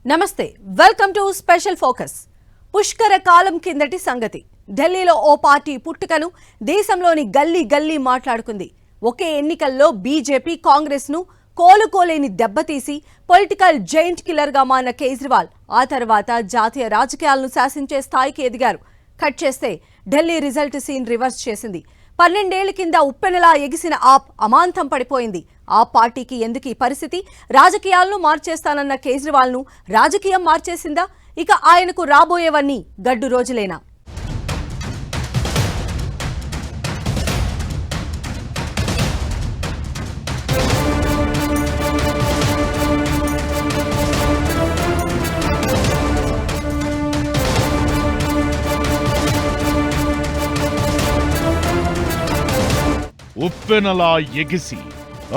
నమస్తే welcome to special focus. పుష్కర కాలం కిందటి సంగతి. ఢిల్లీలో ఓ పార్టీ పుట్టుకను దేశంలోని గల్లీ గల్లీ మాట్లాడుకుంది. ఒకే ఎన్నికల్లో బీజేపీ కాంగ్రెస్ ను కోలుకోలేని దెబ్బతీసి పొలిటికల్ జైంట్ కిల్లర్ గా మారిన కేజ్రీవాల్ ఆ తర్వాత జాతీయ రాజకీయాలను శాసించే స్థాయికి ఎదిగారు. కట్ చేస్తే ఢిల్లీ రిజల్ట్ సీన్ రివర్స్ చేసింది. 12 ఏళ్ల కింద ఉప్పెనలా ఎగిసిన ఆప్ అమాంతం పడిపోయింది. ఆ పార్టీకి ఎందుకు ఈ పరిస్థితి? రాజకీయాలను మార్చేస్తానన్న కేజ్రీవాల్ ను రాజకీయం మార్చేసిందా? ఇక ఆయనకు రాబోయేవన్నీ గడ్డు రోజులేనా? ఉప్పెనలా ఎగిసి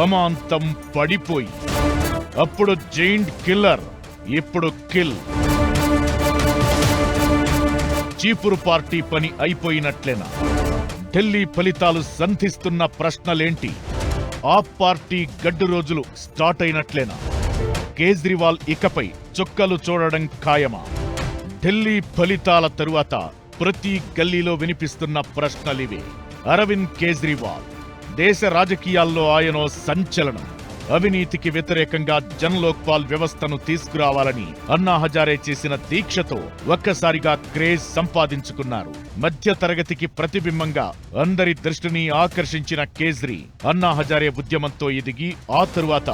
అమాంతం పడిపోయి అప్పుడు జైంట్ కిల్లర్, ఇప్పుడు కిల్. చీపురు పార్టీ పని అయిపోయినట్లేనా? ఢిల్లీ ఫలితాలు సంధిస్తున్న ప్రశ్నలేంటి? ఆ పార్టీ గడ్డు రోజులు స్టార్ట్ అయినట్లేనా? కేజ్రీవాల్ ఇకపై చుక్కలు చూడడం ఖాయమా? ఢిల్లీ ఫలితాల తరువాత ప్రతి గల్లీలో వినిపిస్తున్న ప్రశ్నలివే. అరవింద్ కేజ్రీవాల్ దేశ రాజకీయాల్లో ఆయనో సంచలనం. అవినీతికి వ్యతిరేకంగా జన్ లోక్పాల్ వ్యవస్థను తీసుకురావాలని అన్నా హజారే చేసిన దీక్షతో ఒక్కసారిగా క్రేజ్ సంపాదించుకున్నారు. మధ్య తరగతికి ప్రతిబింబంగా అందరి దృష్టిని ఆకర్షించిన కేజ్రీ అన్నా హజారే ఉద్యమంతో ఎదిగి ఆ తరువాత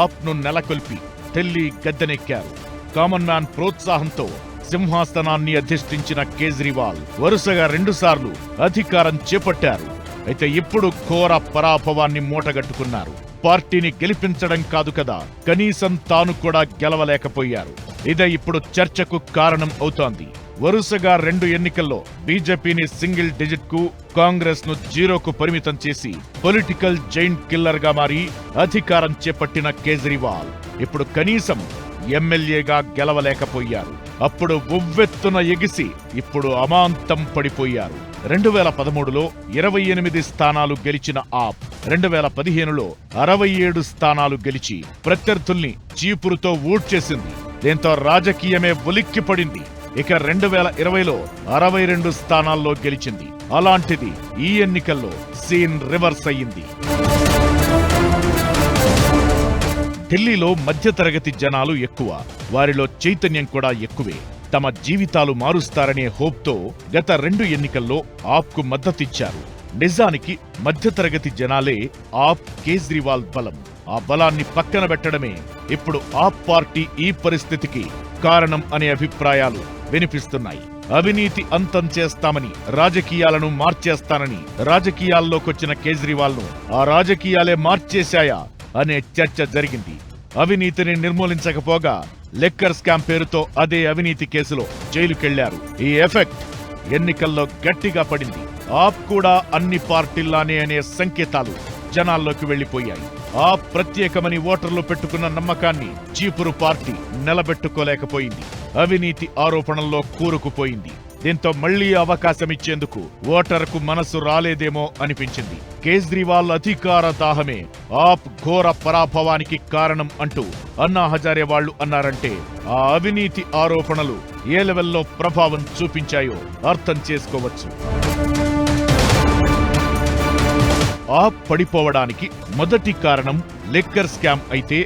ఆప్ను నెలకొల్పి ఢిల్లీ గద్దెనెక్కారు. కామన్ మ్యాన్ ప్రోత్సాహంతో సింహాసనాన్ని అధిష్ఠించిన కేజ్రీవాల్ వరుసగా 2 సార్లు అధికారం చేపట్టారు. అయితే ఇప్పుడు ఘోర పరాభవాన్ని మూటగట్టుకున్నారు. పార్టీని గెలిపించడం కాదు కదా, కనీసం తాను కూడా గెలవలేకపోయారు. ఇదే ఇప్పుడు చర్చకు కారణం అవుతోంది. వరుసగా 2 ఎన్నికల్లో బీజేపీని సింగిల్ డిజిట్ కు, కాంగ్రెస్ ను 0కు పరిమితం చేసి పొలిటికల్ జైంట్ కిల్లర్ గా మారి అధికారం చేపట్టిన కేజ్రీవాల్ ఇప్పుడు కనీసం ఎమ్మెల్యేగా గెలవలేకపోయారు. అప్పుడు ఉవ్వెత్తున ఎగిసి ఇప్పుడు అమాంతం పడిపోయారు. 2013లో 28 స్థానాలు గెలిచిన ఆప్ 2015లో 67 స్థానాలు గెలిచి ప్రత్యర్థుల్ని చీపురుతో ఊడ్చేసింది. దీంతో రాజకీయమే ఉలిక్కిపడింది. ఇక 2020లో 62 స్థానాల్లో గెలిచింది. అలాంటిది ఈ ఎన్నికల్లో సీన్ రివర్స్ అయ్యింది. ఢిల్లీలో మధ్యతరగతి జనాలు ఎక్కువ, వారిలో చైతన్యం కూడా ఎక్కువే. తమ జీవితాలు మారుస్తారనే హోప్తో గత 2 ఎన్నికల్లో ఆప్కు మద్దతిచ్చారు. నిజానికి మధ్యతరగతి జనాలే ఆప్ కేజ్రీవాల్ బలం. ఆ బలాన్ని పక్కన పెట్టడమే ఇప్పుడు ఆప్ పార్టీ ఈ పరిస్థితికి కారణం అనే అభిప్రాయాలు వినిపిస్తున్నాయి. అవినీతి అంతం చేస్తామని, రాజకీయాలను మార్చేస్తానని రాజకీయాల్లోకొచ్చిన కేజ్రీవాల్ ను ఆ రాజకీయాలే మార్చేశాయా అనే చర్చ జరిగింది. అవినీతిని నిర్మూలించకపోగా లిక్కర్ స్కామ్ పేరుతో అదే అవినీతి కేసులో జైలుకెళ్లారు. ఈ ఎఫెక్ట్ ఎన్నికల్లో గట్టిగా పడింది. ఆప్ కూడా అన్ని పార్టీల్లానే అనే సంకేతాలు జనాల్లోకి వెళ్లిపోయాయి. ఆ ప్రత్యేకమని ఓటర్లు పెట్టుకున్న నమ్మకాన్ని చీపురు పార్టీ నిలబెట్టుకోలేకపోయింది. అవినీతి ఆరోపణల్లో కూరుకుపోయింది. దీంతో మళ్లీ అవకాశమిచ్చేందుకు ఓటరుకు మనసు రాలేదేమో అనిపించింది. కేజ్రీవాల్ అధికార దాహమే ఆప్ ఘోర పరాభవానికి కారణం అంటూ అన్నా హజారే వాళ్లు అన్నారంటే ఆ అవినీతి ఆరోపణలు ఏ లెవెల్లో ప్రభావం చూపించాయో అర్థం చేసుకోవచ్చు. ఆప్ పడిపోవడానికి మొదటి కారణం లిక్కర్ స్కామ్ అయితే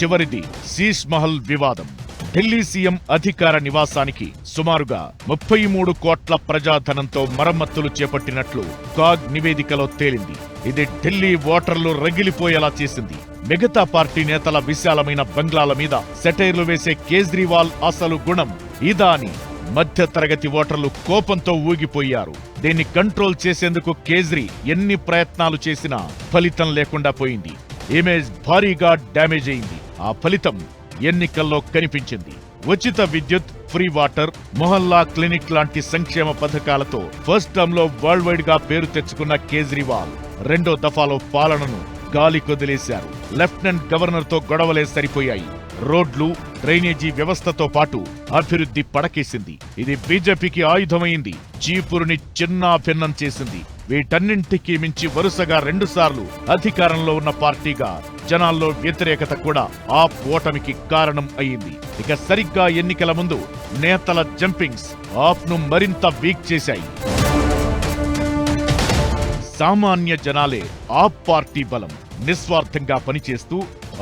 చివరిది శీష్ మహల్ వివాదం. ఢిల్లీ సీఎం అధికార నివాసానికి సుమారుగా 33 కోట్ల ప్రజాధనంతో మరమ్మతులు చేపట్టినట్లు కాగ్ నివేదికలో తేలింది. ఇది ఢిల్లీ ఓటర్లు రగిలిపోయేలా చేసింది. మిగతా పార్టీ నేతల విశాలమైన బంగ్లాల మీద సెటైర్లు వేసే కేజ్రీవాల్ అసలు గుణం ఇదా అని మధ్య తరగతి ఓటర్లు కోపంతో ఊగిపోయారు. దీన్ని కంట్రోల్ చేసేందుకు కేజ్రీ ఎన్ని ప్రయత్నాలు చేసినా ఫలితం లేకుండా పోయింది. ఇమేజ్ భారీగా డ్యామేజ్ అయింది. ఆ ఫలితం ఎన్నికల్లో కనిపించింది. ఉచిత విద్యుత్, ఫ్రీ వాటర్, మొహల్లా క్లినిక్ లాంటి సంక్షేమ పథకాలతో ఫస్ట్ టర్మ్ లో వరల్డ్ వైడ్ గా పేరు తెచ్చుకున్న కేజ్రీవాల్ 2వ దఫాలో పాలనను గాలి కొదిలేశారు. లెఫ్టినెంట్ గవర్నర్ తో గొడవలే సరిపోయాయి. రోడ్లు, డ్రైనేజీ వ్యవస్థతో పాటు అభివృద్ధి పడకేసింది. ఇది బీజేపీకి ఆయుధమైంది. చీపురుని చిన్నాభిన్నం చేసింది. వీటన్నింటికీ మించి వరుసగా 2 సార్లు అధికారంలో ఉన్న పార్టీగా జనాల్లో వ్యతిరేకత కూడా ఆప్ ఓటమికి కారణం అయింది. ఇక సరిగ్గా ఎన్నికల ముందు నేతల జంపింగ్స్ ఆప్ను మరింత వీక్ చేశాయి. సామాన్య జనాలే ఆప్ పార్టీ బలం. నిస్వార్థంగా పనిచేస్తూ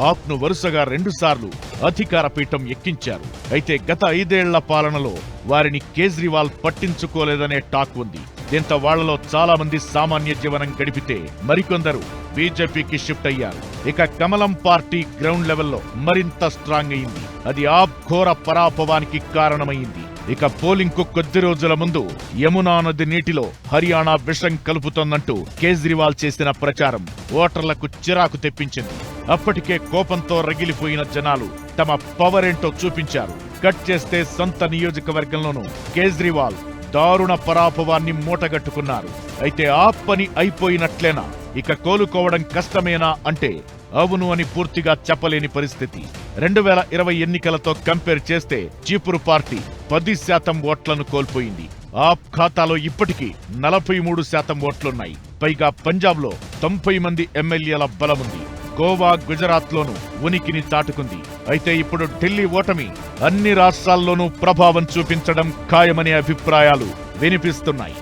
ఆప్ను వరుసగా 2 సార్లు అధికార పీఠం ఎక్కించారు. అయితే గత 5 ఏళ్ల పాలనలో వారిని కేజ్రీవాల్ పట్టించుకోలేదనే టాక్ ఉంది. దీంతో వాళ్లలో చాలా మంది సామాన్య జీవనం గడిపితే మరికొందరు బీజేపీకి షిఫ్ట్ అయ్యారు. ఇక కమలం పార్టీ గ్రౌండ్ లెవెల్లో మరింత స్ట్రాంగ్ అయింది. అది ఆప్ ఘోర పరాభవానికి కారణమైంది. ఇక పోలింగ్ కు కొద్ది రోజుల ముందు యమునా నది నీటిలో హర్యానా విషం కలుపుతోందంటూ కేజ్రీవాల్ చేసిన ప్రచారం ఓటర్లకు చిరాకు తెప్పించింది. అప్పటికే కోపంతో రగిలిపోయిన జనాలు తమ పవర్ ఏంటో చూపించారు. కట్ చేస్తే సొంత నియోజకవర్గంలోనూ కేజ్రీవాల్ దారుణ పరాభవాన్ని మూటగట్టుకున్నారు. అయితే ఆ పని అయిపోయినట్లేనా? ఇక కోలుకోవడం కష్టమేనా అంటే అవును అని పూర్తిగా చెప్పలేని పరిస్థితి. 2020 ఎన్నికలతో కంపేర్ చేస్తే చీపురు పార్టీ 10% ఓట్లను కోల్పోయింది. ఆప్ ఖాతాలో ఇప్పటికీ 43% ఓట్లున్నాయి. పైగా పంజాబ్ లో 90 మంది ఎమ్మెల్యేల బలముంది. గోవా, గుజరాత్ లోనూ ఉనికిని చాటుకుంది. అయితే ఇప్పుడు ఢిల్లీ ఓటమి అన్ని రాష్ట్రాల్లోనూ ప్రభావం చూపించడం ఖాయమనే అభిప్రాయాలు వినిపిస్తున్నాయి.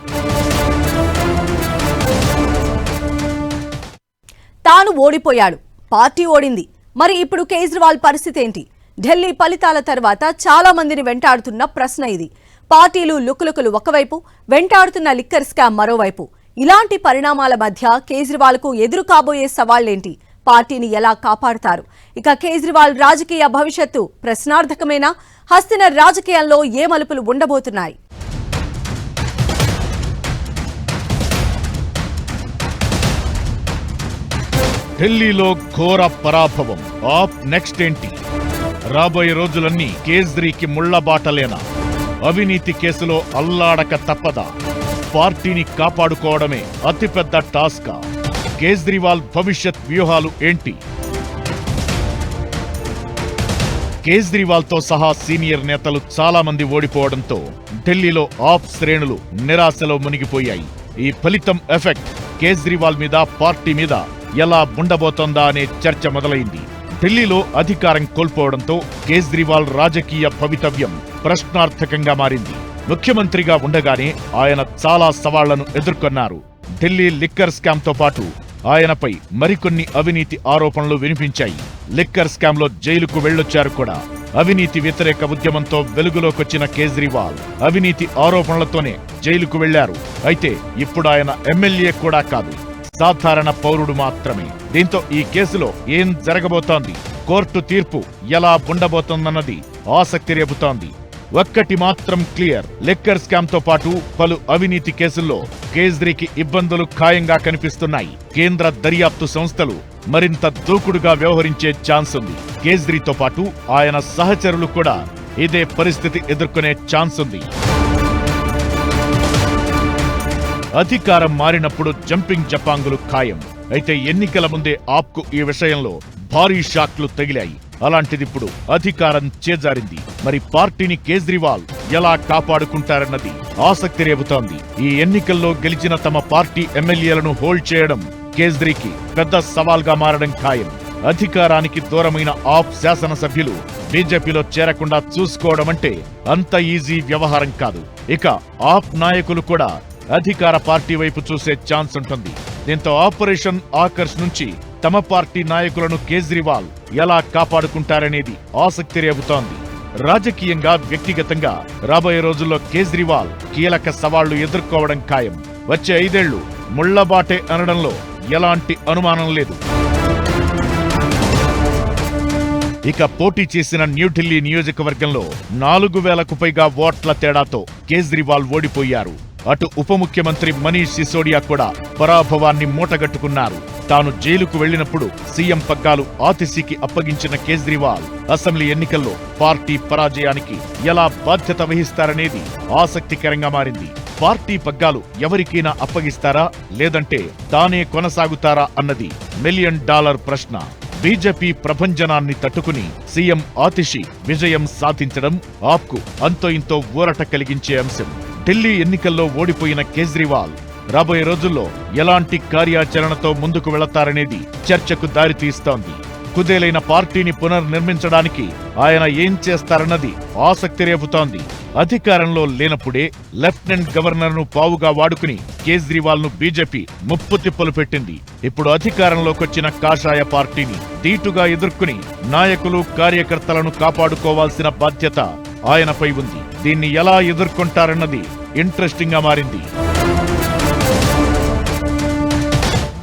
తాను ఓడిపోయాడు, పార్టీ ఓడింది. మరి ఇప్పుడు కేజ్రీవాల్ పరిస్థితి ఏంటి? ఢిల్లీ ఫలితాల తర్వాత చాలా మందిని వెంటాడుతున్న ప్రశ్న ఇది. పార్టీలు లుకులుకులు ఒకవైపు, వెంటాడుతున్న లిక్కర్ స్కామ్ మరోవైపు. ఇలాంటి పరిణామాల మధ్య కేజ్రీవాల్ కు ఎదురు కాబోయే సవాళ్లేంటి? పార్టీని ఎలా కాపాడుతారు? ఇక కేజ్రీవాల్ రాజకీయ భవిష్యత్తు ప్రశ్నార్థకమేనా? హస్తిన రాజకీయాల్లో ఏ మలుపులు ఉండబోతున్నాయి? ఢిల్లీలో ఘోర పరాభవం. ఆప్ నెక్స్ట్ ఏంటి? రాబోయే రోజులన్నీ కేజ్రీకి ముళ్లబాటలేనా? అవినీతి కేసులో అల్లాడక తప్పదా? పార్టీని కాపాడుకోవడమే అతిపెద్ద టాస్కా? కేజ్రీవాల్ భవిష్యత్ వ్యూహాలు ఏంటి? కేజ్రీవాల్ తో సహా సీనియర్ నేతలు చాలా మంది ఓడిపోవడంతో ఢిల్లీలో ఆప్ శ్రేణులు నిరాశలో మునిగిపోయాయి. ఈ ఫలితం ఎఫెక్ట్ కేజ్రీవాల్ మీద, పార్టీ మీద ఎలా ఉండబోతోందా అనే చర్చ మొదలైంది. ఢిల్లీలో అధికారం కోల్పోవడంతో కేజ్రీవాల్ రాజకీయ భవితవ్యం ప్రశ్నార్థకంగా మారింది. ముఖ్యమంత్రిగా ఉండగానే ఆయన చాలా సవాళ్లను ఎదుర్కొన్నారు. ఢిల్లీ లిక్కర్ స్కామ్ తో పాటు ఆయనపై మరికొన్ని అవినీతి ఆరోపణలు వినిపించాయి. లిక్కర్ స్కామ్ లో జైలుకు వెళ్లొచ్చారు కూడా. అవినీతి వ్యతిరేక ఉద్యమంతో వెలుగులోకొచ్చిన కేజ్రీవాల్ అవినీతి ఆరోపణలతోనే జైలుకు వెళ్లారు. అయితే ఇప్పుడు ఆయన ఎమ్మెల్యే కూడా కాదు, సాధారణ పౌరుడు మాత్రమే. దీంతో ఈ కేసులో ఏం జరగబోతోంది, కోర్టు తీర్పు ఎలా ఉండబోతోందన్నది ఆసక్తి రేపుతోంది. ఒక్కటి మాత్రం క్లియర్, లిక్కర్ స్కామ్ తో పాటు పలు అవినీతి కేసుల్లో కేజ్రీకి ఇబ్బందులు ఖాయంగా కనిపిస్తున్నాయి. కేంద్ర దర్యాప్తు సంస్థలు మరింత దూకుడుగా వ్యవహరించే ఛాన్స్ ఉంది. కేజ్రీతో పాటు ఆయన సహచరులు కూడా ఇదే పరిస్థితి ఎదుర్కొనే ఛాన్స్ ఉంది. అధికారం మారినప్పుడు జంపింగ్ జపాంగులు ఖాయం. అయితే ఎన్నికల ముందే ఆప్కు ఈ విషయంలో భారీ షాక్లు తగిలాయి. అలాంటిదిప్పుడు అధికారం చేజారింది. మరి పార్టీని కేజ్రీవాల్ ఎలా కాపాడుకుంటారన్నది ఆసక్తి రేపుతోంది. ఈ ఎన్నికల్లో గెలిచిన తమ పార్టీ ఎమ్మెల్యేలను హోల్డ్ చేయడం కేజ్రీకి పెద్ద సవాల్గా మారడం ఖాయం. అధికారానికి దూరమైన ఆప్ శాసనసభ్యులు బీజేపీలో చేరకుండా చూసుకోవడం అంటే అంత ఈజీ వ్యవహారం కాదు. ఇక ఆప్ నాయకులు కూడా అధికార పార్టీ వైపు చూసే ఛాన్స్ ఉంటుంది. దీంతో ఆపరేషన్ ఆకర్ష్ నుంచి తమ పార్టీ నాయకులను కేజ్రీవాల్ ఎలా కాపాడుకుంటారనేది ఆసక్తి రేపుతోంది. రాజకీయంగా, వ్యక్తిగతంగా రాబోయే రోజుల్లో కేజ్రీవాల్ కీలక సవాళ్లు ఎదుర్కోవడం ఖాయం. వచ్చే 5 ఏళ్లు ముళ్లబాటే అనడంలో ఎలాంటి అనుమానం లేదు. ఇక పోటీ చేసిన న్యూఢిల్లీ నియోజకవర్గంలో 4000కు పైగా ఓట్ల తేడాతో కేజ్రీవాల్ ఓడిపోయారు. అటు ఉప ముఖ్యమంత్రి మనీష్ సిసోడియా కూడా పరాభవాన్ని మూటగట్టుకున్నారు. తాను జైలుకు వెళ్లినప్పుడు సీఎం పగ్గాలు ఆతిశీకి అప్పగించిన కేజ్రీవాల్ అసెంబ్లీ ఎన్నికల్లో పార్టీ పరాజయానికి ఎలా బాధ్యత వహిస్తారనేది ఆసక్తికరంగా మారింది. పార్టీ పగ్గాలు ఎవరికైనా అప్పగిస్తారా, లేదంటే తానే కొనసాగుతారా అన్నది $1 మిలియన్ ప్రశ్న. బీజేపీ ప్రభంజనాన్ని తట్టుకుని సీఎం ఆతిషి విజయం సాధించడం ఆప్కు అంతో ఇంతో ఊరట కలిగించే అంశం. ఢిల్లీ ఎన్నికల్లో ఓడిపోయిన కేజ్రీవాల్ రాబోయే రోజుల్లో ఎలాంటి కార్యాచరణతో ముందుకు వెళతారనేది చర్చకు దారితీస్తోంది. కుదేలైన పార్టీని పునర్నిర్మించడానికి ఆయన ఏం చేస్తారన్నది ఆసక్తి రేపుతోంది. అధికారంలో లేనప్పుడే లెఫ్టినెంట్ గవర్నర్ను పావుగా వాడుకుని కేజ్రీవాల్ ను బీజేపీ ముప్పు తిప్పలు పెట్టింది. ఇప్పుడు అధికారంలోకొచ్చిన కాషాయ పార్టీని ధీటుగా ఎదుర్కొని నాయకులు కార్యకర్తలను కాపాడుకోవాల్సిన బాధ్యత ఆయనపై ఉంది. దీన్ని ఎలా ఎదుర్కొంటారన్నది ఇంట్రెస్టింగ్ గా మారింది.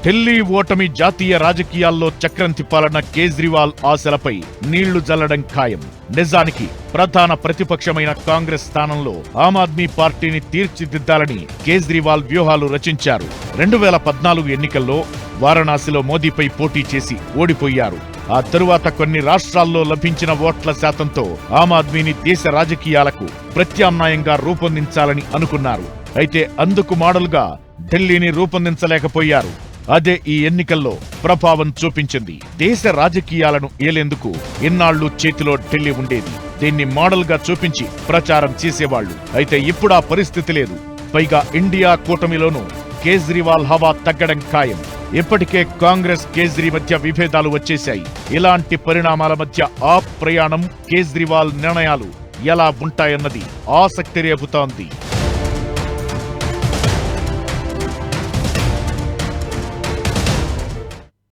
ఢిల్లీ ఓటమి జాతీయ రాజకీయాల్లో చక్రం తిప్పాలన్న కేజ్రీవాల్ ఆశలపై నీళ్లు జల్లడం ఖాయం. నిజానికి ప్రధాన ప్రతిపక్షమైన కాంగ్రెస్ స్థానంలో ఆమ్ ఆద్మీ పార్టీని తీర్చిదిద్దాలని కేజ్రీవాల్ వ్యూహాలు రచించారు. 2014 ఎన్నికల్లో వారణాసిలో మోదీపై పోటీ చేసి ఓడిపోయారు. ఆ తరువాత కొన్ని రాష్ట్రాల్లో లభించిన ఓట్ల శాతంతో ఆమ్ ఆద్మీని దేశ రాజకీయాలకు ప్రత్యామ్నాయంగా రూపొందించాలని అనుకున్నారు. అయితే అందుకు మోడల్గా ఢిల్లీని రూపొందించలేకపోయారు. అదే ఈ ఎన్నికల్లో ప్రభావం చూపించింది. దేశ రాజకీయాలను ఏలేందుకు ఇన్నాళ్లు చేతిలో ఢిల్లీ ఉండేది. దీన్ని మోడల్ గా చూపించి ప్రచారం చేసేవాళ్లు. అయితే ఇప్పుడు ఆ పరిస్థితి లేదు. పైగా ఇండియా కూటమిలోనూ కేజ్రీవాల్ హవా తగ్గడం ఖాయం. ఇప్పటికే కాంగ్రెస్ కేజ్రీ మధ్య విభేదాలు వచ్చేశాయి. ఇలాంటి పరిణామాల మధ్య ఆ ప్రయాణం కేజ్రీవాల్ నిర్ణయాలు ఎలా ఉంటాయన్నది ఆసక్తి రేపుతోంది.